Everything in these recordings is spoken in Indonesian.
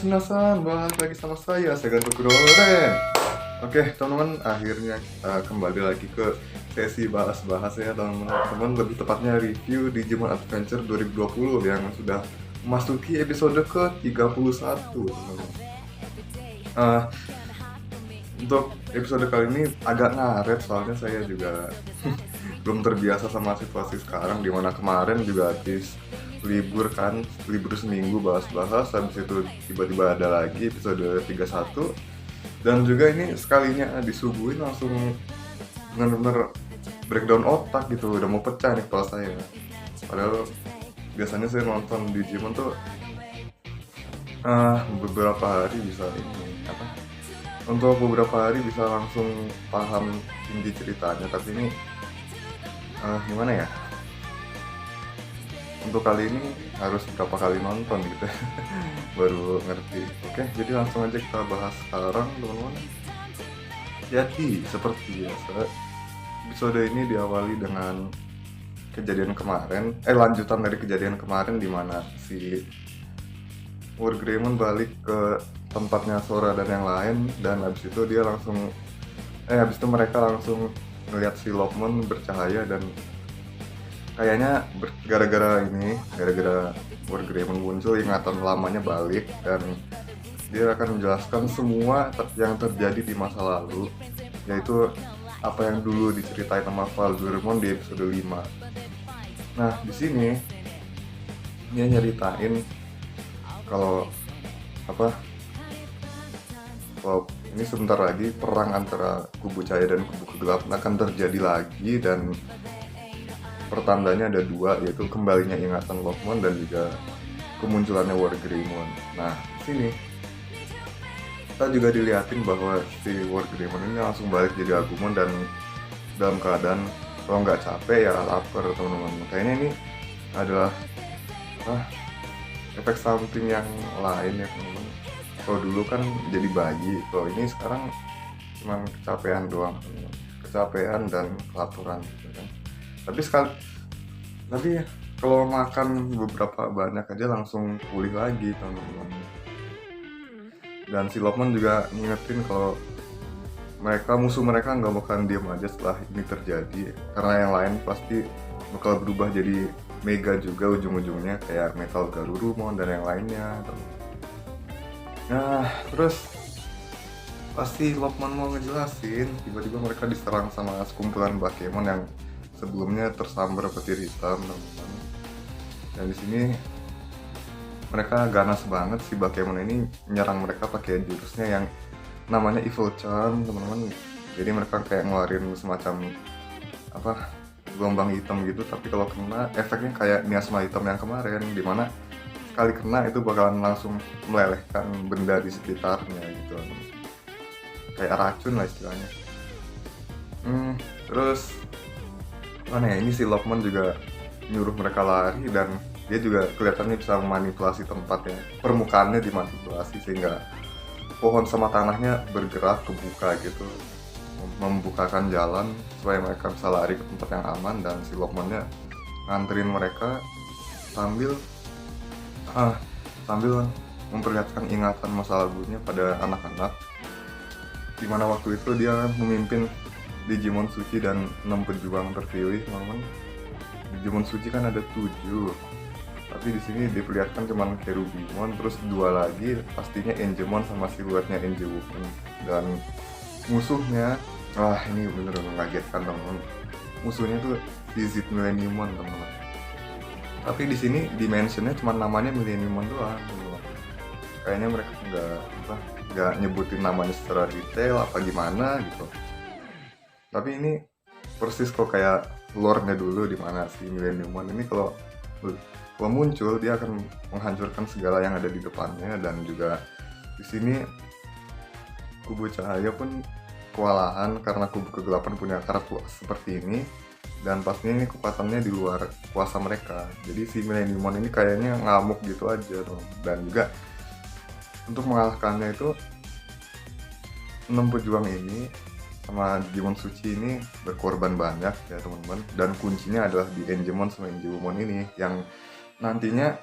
minasan, balik lagi sama saya Ganto Kuroren. Oke teman-teman, akhirnya kita kembali lagi ke sesi bahas-bahas ya teman-teman. Lebih tepatnya review Digimon Adventure 2020 yang sudah memasuki episode ke-31 teman-teman. Untuk episode kali ini agak ngaret soalnya saya juga belum terbiasa sama situasi sekarang, dimana kemarin juga habis libur seminggu bahas-bahas, habis itu tiba-tiba ada lagi episode 31 dan juga ini sekalinya disuguhin langsung bener-bener breakdown otak gitu, udah mau pecah nih kepala saya. Padahal biasanya saya nonton Digimon tuh beberapa hari bisa untuk beberapa hari bisa langsung paham inti ceritanya, tapi ini gimana ya, untuk kali ini harus berapa kali nonton gitu baru ngerti. Oke, jadi langsung aja kita bahas sekarang teman-teman. Jadi seperti biasa, episode ini diawali dengan kejadian kemarin, lanjutan dari kejadian kemarin di mana si Wargreymon balik ke tempatnya Sora dan yang lain, dan abis itu dia langsung abis itu mereka langsung ngeliat si Lopmon bercahaya, dan kayaknya gara-gara Wargreymon muncul, ingatan lamanya balik dan dia akan menjelaskan semua yang terjadi di masa lalu, yaitu apa yang dulu diceritain sama Valgurmon di episode 5. Nah, di sini dia nyeritain kalau ini sebentar lagi perang antara kubu cahaya dan kubu kegelapan akan terjadi lagi, dan pertandanya ada dua, yaitu kembalinya ingatan Lopmon dan juga kemunculannya Wargreymon. Nah, di sini kita juga dilihatin bahwa si Wargreymon ini langsung balik jadi Agumon dan dalam keadaan kalau nggak capek ya lapar teman-teman. Kayaknya ini adalah efek samping yang lain ya teman-teman. Kalau dulu kan jadi bayi, kalau ini sekarang cuma kecapean doang, kecapean dan kelaparan gitu kan. Tapi kalau makan beberapa banyak aja langsung pulih lagi teman-teman. Dan si Lopmon juga ngingetin kalau musuh mereka nggak bakalan diam aja setelah ini terjadi, karena yang lain pasti bakal berubah jadi mega juga ujung-ujungnya, kayak Metal Garurumon dan yang lainnya. Nah, terus pasti Lopmon mau ngejelasin, tiba-tiba mereka diserang sama sekumpulan Bakemon yang sebelumnya tersambar petir hitam, teman-teman. Dan di sini mereka ganas banget, si Bakemon ini menyerang mereka pakai jurusnya yang namanya Evil Charm, teman-teman. Jadi mereka kayak ngeluarin semacam gelombang hitam gitu, tapi kalau kena efeknya kayak miasma hitam yang kemarin, dimana sekali kena itu bakalan langsung melelehkan benda di sekitarnya gitu, kayak racun lah istilahnya. Terus ini si Lopmon juga nyuruh mereka lari, dan dia juga kelihatannya bisa memanipulasi tempat ya, permukaannya dimanipulasi sehingga pohon sama tanahnya bergerak kebuka gitu, membukakan jalan supaya mereka bisa lari ke tempat yang aman. Dan si Lopmonnya nganterin mereka sambil memperlihatkan ingatan masa lalunya pada anak-anak, dimana waktu itu dia memimpin Digimon Suci dan 6 pejuang terpilih, teman-teman. Digimon Suci kan ada 7, tapi di sini diperlihatkan cuma Cherubimon, terus 2 lagi pastinya Angemon sama siluetnya Angewuken. Dan musuhnya, ini bener-bener mengagetkan teman-teman. Musuhnya tuh Zit Millenniumon, teman-teman. Tapi di sini dimensionnya cuma namanya Millenniumon doang, teman-teman. Kayaknya mereka nggak nyebutin namanya secara detail apa gimana gitu. Tapi ini persis kok kayak lore-nya dulu, di mana si Millenniumon ini kalau muncul dia akan menghancurkan segala yang ada di depannya. Dan juga di sini kubu cahaya pun kewalahan karena kubu kegelapan punya karakter seperti ini, dan pastinya ini kekuatannya di luar kuasa mereka. Jadi si Millenniumon ini kayaknya ngamuk gitu aja tuh. Dan juga untuk mengalahkannya itu 6 pejuang ini sama Digimon Suci ini berkorban banyak ya teman-teman. Dan kuncinya adalah di Angemon sama Angewumon ini, yang nantinya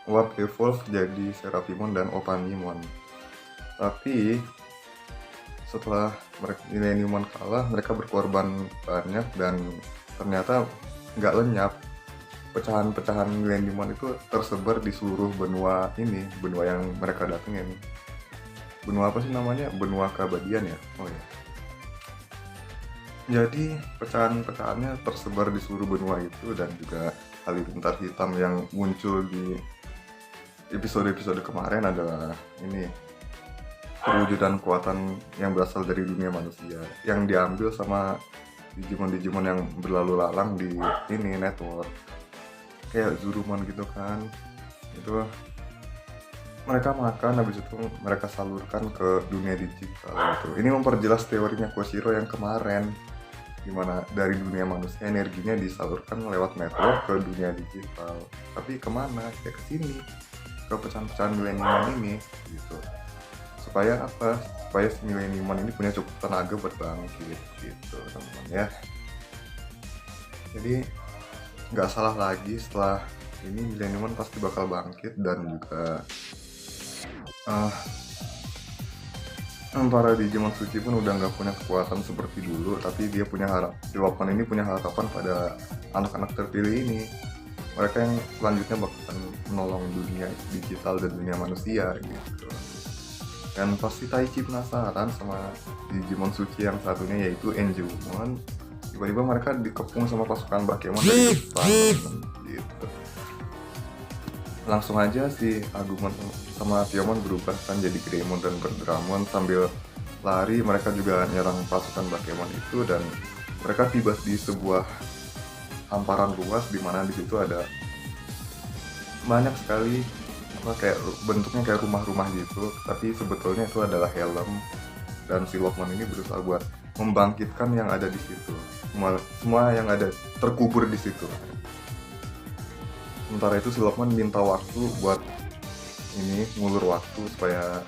Warp evolve jadi Seraphimon dan Opanimon. Tapi setelah mereka Millenniumon kalah, mereka berkorban banyak dan ternyata nggak lenyap. Pecahan-pecahan Millenniumon itu tersebar di seluruh benua ini, benua yang mereka datengin. Benua apa sih namanya? Benua keabadian ya? Oh ya. Jadi pecahan-pecahannya tersebar di seluruh benua itu, dan juga halilintar hitam yang muncul di episode-episode kemarin adalah ini perwujudan kekuatan yang berasal dari dunia manusia yang diambil sama Digimon-Digimon yang berlalu lalang di ini network, kayak Zurumon gitu kan. Itu mereka makan, habis itu mereka salurkan ke dunia digital gitu. Ini memperjelas teorinya Koshiro yang kemarin, dimana dari dunia manusia energinya disalurkan lewat network ke dunia digital. Tapi kemana? Ya ke sini, ke pecahan-pecahan Millenniumon ini gitu. Supaya apa? Supaya si Millenniumon ini punya cukup tenaga buat bangkit gitu teman-teman ya. Jadi nggak salah lagi, setelah ini Millenniumon pasti bakal bangkit, dan juga para Digimon suci pun udah nggak punya kekuatan seperti dulu, tapi dia punya si Lopman ini punya harapan pada anak-anak terpilih ini. Mereka yang selanjutnya bakalan menolong dunia digital dan dunia manusia gitu. Dan pasti Taichi penasaran sama Digimon suci yang satunya, yaitu Angemon. Tiba-tiba mereka dikepung sama pasukan Bakemon dari Jepang gitu. Langsung aja si Agumon sama Piomon berubah kan jadi Greymon dan Berdramon. Sambil lari mereka juga nyerang pasukan Bakemon itu, dan mereka tiba di sebuah hamparan luas di mana di situ ada banyak sekali kayak bentuknya kayak rumah-rumah gitu, tapi sebetulnya itu adalah helm. Dan si Lokman ini berusaha buat membangkitkan yang ada di situ, semua yang ada terkubur di situ. Sementara itu si Lokman minta waktu buat ini ngulur waktu supaya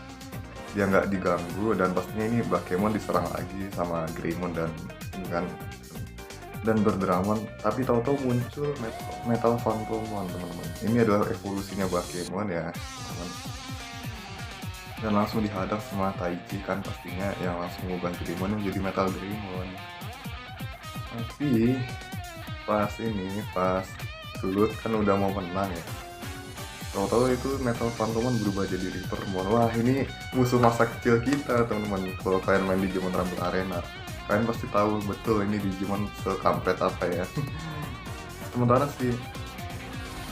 dia nggak diganggu, dan pastinya ini Bakemon diserang lagi sama Greymon dan Berdramon. Tapi tahu-tahu muncul Metal Phantomon teman-teman. Ini adalah evolusinya Bakemon ya teman. Dan langsung dihadap sama Taichi kan pastinya, yang langsung mengubah Greymon menjadi Metal Greymon. Tapi pas Sulut kan udah mau menang ya, tahu-tahu itu Metal Phantomon berubah jadi Reapermon. Wah, ini musuh masa kecil kita teman-teman. Kalau kalian main Digimon Rumble Arena, kalian pasti tahu betul ini Digimon sekampret apa ya. Sementara si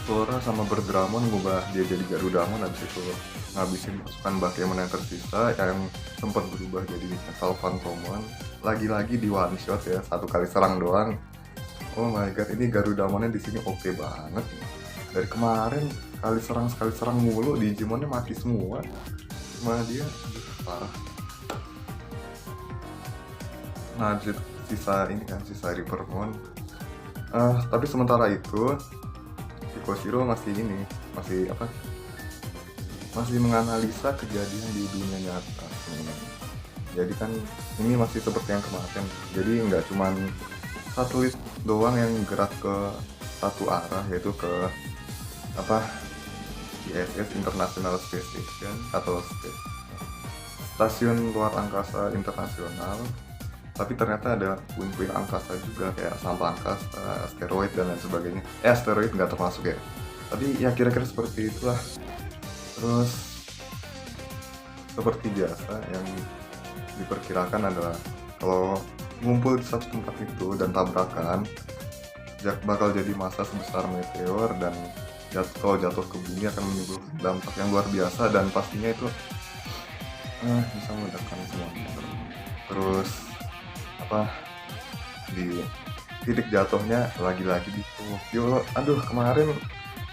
Flora sama Berdramon ngubah dia jadi Garudamon, habis itu ngabisin pasukan Bakemon yang tersisa yang sempat berubah jadi Metal Phantomon. Lagi-lagi di one shot ya, satu kali serang doang. Oh my god, ini Garudamonnya di sini oke banget. Dari kemarin sekali serang mulu, Digimonnya mati semua. Cuma dia parah. Nah, sisa Reapermon. Tapi sementara itu si Koshiro masih menganalisa kejadian di dunia nyata. Jadi kan ini masih seperti yang kemarin. Jadi nggak cuman satelit doang yang gerak ke satu arah, yaitu ke ISS International Space Station atau Stasiun Luar Angkasa Internasional. Tapi ternyata ada puing-puing angkasa juga, kayak sampah angkasa, asteroid dan lain sebagainya. Asteroid nggak termasuk ya, tapi ya kira-kira seperti itulah. Terus seperti biasa yang diperkirakan adalah kalau ngumpul di satu tempat itu dan tabrakan, bakal jadi massa sebesar meteor, dan kalau jatuh ke bumi akan menimbulkan dampak yang luar biasa, dan pastinya itu bisa meledakkan semuanya. Terus di titik jatuhnya lagi-lagi di Tokyo. Aduh, kemarin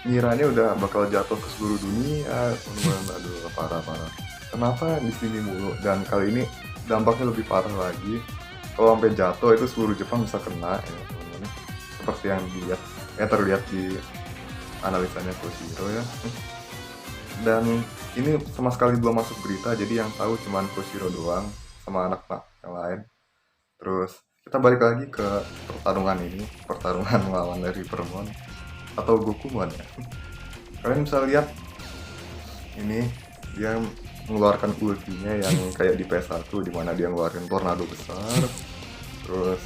ngiranya udah bakal jatuh ke seluruh dunia teman-teman. Aduh, parah. Kenapa di sini mulu? Dan kali ini dampaknya lebih parah lagi. Kalau sampai jatuh itu seluruh Jepang bisa kena ya teman-teman. Seperti yang terlihat di analisanya Koshiro ya. Dan ini sama sekali belum masuk berita, jadi yang tahu cuman Koshiro doang sama anak-anak yang lain. Terus kita balik lagi ke pertarungan melawan dari Reapermon atau Gokumon ya. Kalian bisa lihat ini dia mengeluarkan ultinya yang kayak di PS1 di mana dia ngeluarin tornado besar, terus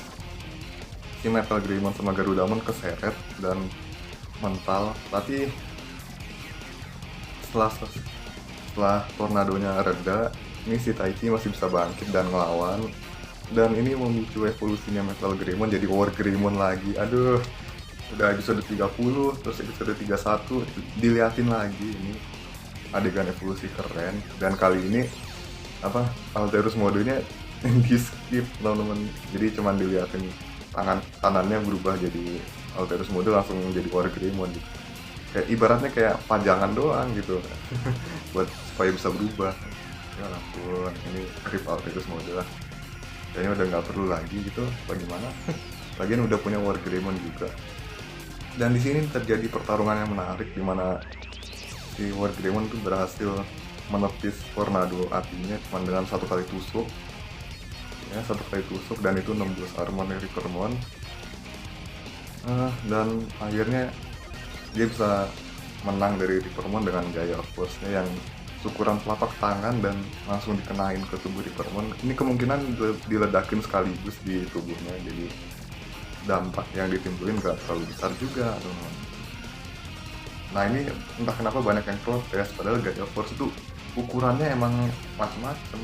si Metal Greymon sama Garudamon keseret dan mental, tapi setelah tornadonya reda, ini si Taichi masih bisa bangkit dan ngelawan, dan ini memicu evolusinya Metal Greymon jadi War Greymon lagi. Aduh, udah episode 30 terus episode 31 diliatin lagi, ini adegan evolusi keren. Dan kali ini apa, Alterus modenya di skip teman-teman, jadi cuman diliatin tangan kanannya berubah jadi Alterus mode, langsung jadi War Greymon gitu. Kayak ibaratnya kayak pajangan doang gitu buat supaya bisa berubah. Ya ampun, ini rip Alterus mode lah, kayaknya udah nggak perlu lagi gitu, bagaimana. Lagian udah punya War Greymon juga. Dan di sini terjadi pertarungan yang menarik di mana si War Greymon tuh berhasil menepis tornado apinya cuma dengan satu kali tusuk. Ya, satu kali tusuk dan itu nembus armor Rippermon. Dan akhirnya dia bisa menang dari Rippermon dengan gaya force-nya yang ukuran telapak tangan dan langsung dikenain ke tubuh Rippermon. Ini kemungkinan diledakin sekaligus di tubuhnya, jadi dampak yang ditimbulin gak terlalu besar juga, teman-teman. Nah ini entah kenapa banyak yang protes, padahal gaya force itu ukurannya emang macam-macam,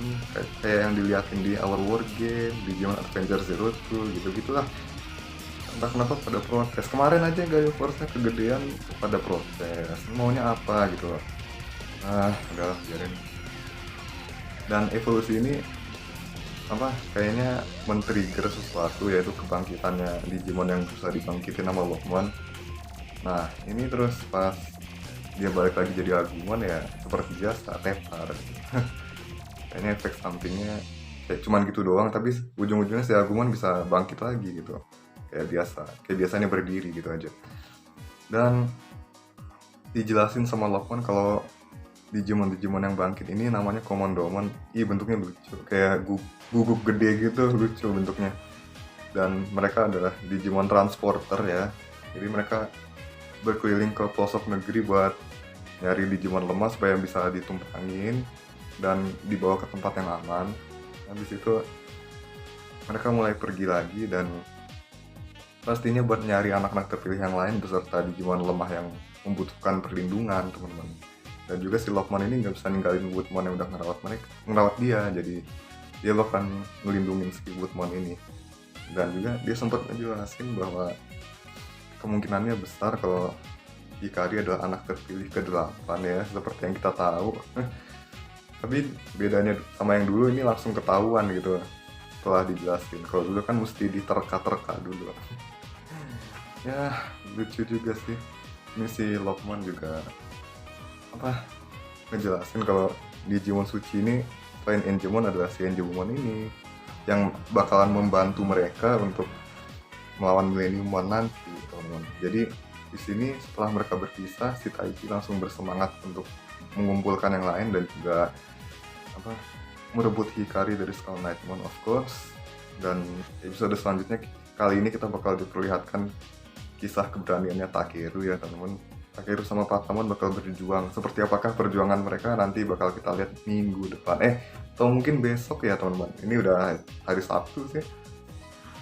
kayak yang dilihatin di Our War Game, di Digimon Adventure Zero tuh, gitu-gitulah. Entah kenapa pada protes. Kemarin aja gaya force-nya kegedean pada protes, maunya apa gitu loh. Udahlah biarin. Dan evolusi ini apa, kayaknya men-trigger sesuatu, yaitu kebangkitannya Digimon yang bisa dibangkitin sama Lokmon. Nah ini terus pas dia balik lagi jadi Agumon ya seperti biasa tepar. Kayaknya efek sampingnya kayak cuman gitu doang, tapi ujung-ujungnya si Agumon bisa bangkit lagi gitu, kayak biasanya berdiri gitu aja. Dan dijelasin sama Lokmon kalau Digimon yang bangkit ini namanya Komondomon. Bentuknya lucu, kayak guguk gede gitu, lucu bentuknya. Dan mereka adalah Digimon transporter ya, jadi mereka berkeliling ke pelosok negeri buat nyari Digimon lemah supaya bisa ditumpangin dan dibawa ke tempat yang aman. Habis itu mereka mulai pergi lagi dan pastinya buat nyari anak-anak terpilih yang lain beserta Digimon lemah yang membutuhkan perlindungan, teman-teman. Dan juga si Lokmon ini nggak bisa ninggalin Woodmon yang udah ngerawat dia, jadi dia akan ngelindungin si Woodmon ini. Dan juga dia sempat ngejelasin bahwa kemungkinannya besar kalau Hikari adalah anak terpilih ke-8 ya, seperti yang kita tahu. Tapi bedanya sama yang dulu, ini langsung ketahuan gitu setelah dijelasin. Kalau dulu kan mesti diterka-terka dulu. Ya lucu juga sih. Ini si Lokmon juga apa, ngejelasin kalau Digimon Suci ini selain Enjemon adalah si Enjemon ini yang bakalan membantu mereka untuk melawan Millenniumon nanti, teman-teman. Jadi di sini setelah mereka berpisah, si Taichi langsung bersemangat untuk mengumpulkan yang lain dan juga apa, merebut Hikari dari Skull Knightmon of course. Dan episode selanjutnya kali ini kita bakal diperlihatkan kisah keberaniannya Takeru ya, teman-teman. Takeru sama Patamon bakal berjuang. Seperti apakah perjuangan mereka nanti bakal kita lihat minggu depan. Atau mungkin besok ya, teman-teman. Ini udah hari Sabtu sih.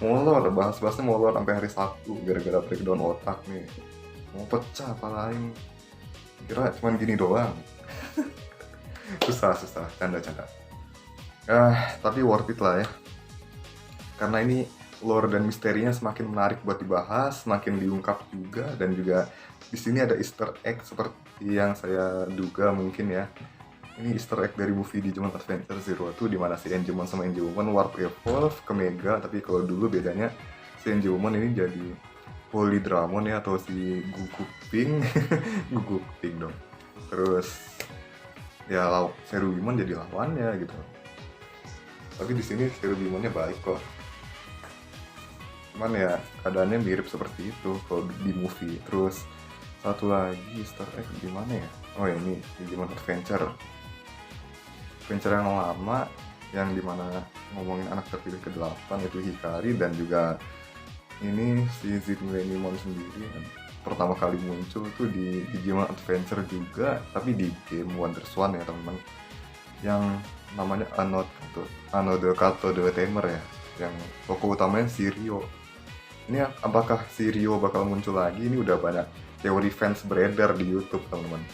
Molor, bahas-bahasnya molor sampai hari Sabtu gara-gara breakdown otak nih. Mau pecah apa lain. Kira cuman gini doang. susah, canda-canda. Tapi worth it lah ya. Karena ini lore dan misterinya semakin menarik buat dibahas, semakin diungkap juga, dan juga di sini ada Easter egg seperti yang saya duga mungkin ya. Ini Easter egg dari movie Digimon Adventure Zero tuh, dimana si Enjemon sama Enjewomon warp evolve ke Mega, tapi kalau dulu bedanya si Enjewomon ini jadi Polydramon ya, atau si Gugukping. Gugukping dong. Terus ya Cherubimon jadi lawannya gitu. Tapi di sini Cherubimonnya baik kok. Cuman ya keadaannya mirip seperti itu kalau di movie. Terus satu lagi Easter egg di mana ya? Oh ya, ini Digimon Adventure yang lama, yang dimana ngomongin anak terpilih ke-8 itu Hikari, dan juga ini si Zid Millenniumon sendiri kan. pertama kali muncul tuh di Digimon Adventure juga, tapi di game WonderSwan ya teman-teman, yang namanya Anode Kato the Tamer ya, yang tokoh utamanya Sirio. Ini apakah Sirio bakal muncul lagi? Ini udah banyak teori fans beredar di YouTube teman-teman.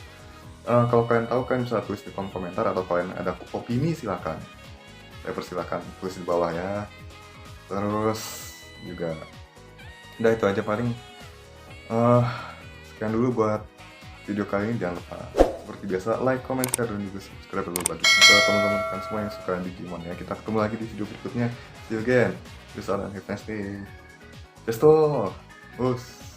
Kalau kalian tahu kalian bisa tulis di kolom komentar, atau kalian ada opini silakan. Saya persilakan tulis di bawah ya. Terus juga udah itu aja paling. Sekian dulu buat video kali ini. Jangan lupa seperti biasa like, comment, share, dan juga subscribe dulu bagi teman-teman kan semua yang suka Digimon ya. Kita ketemu lagi di video berikutnya. See you again. Peace out and have a nice day. Besto. Bos.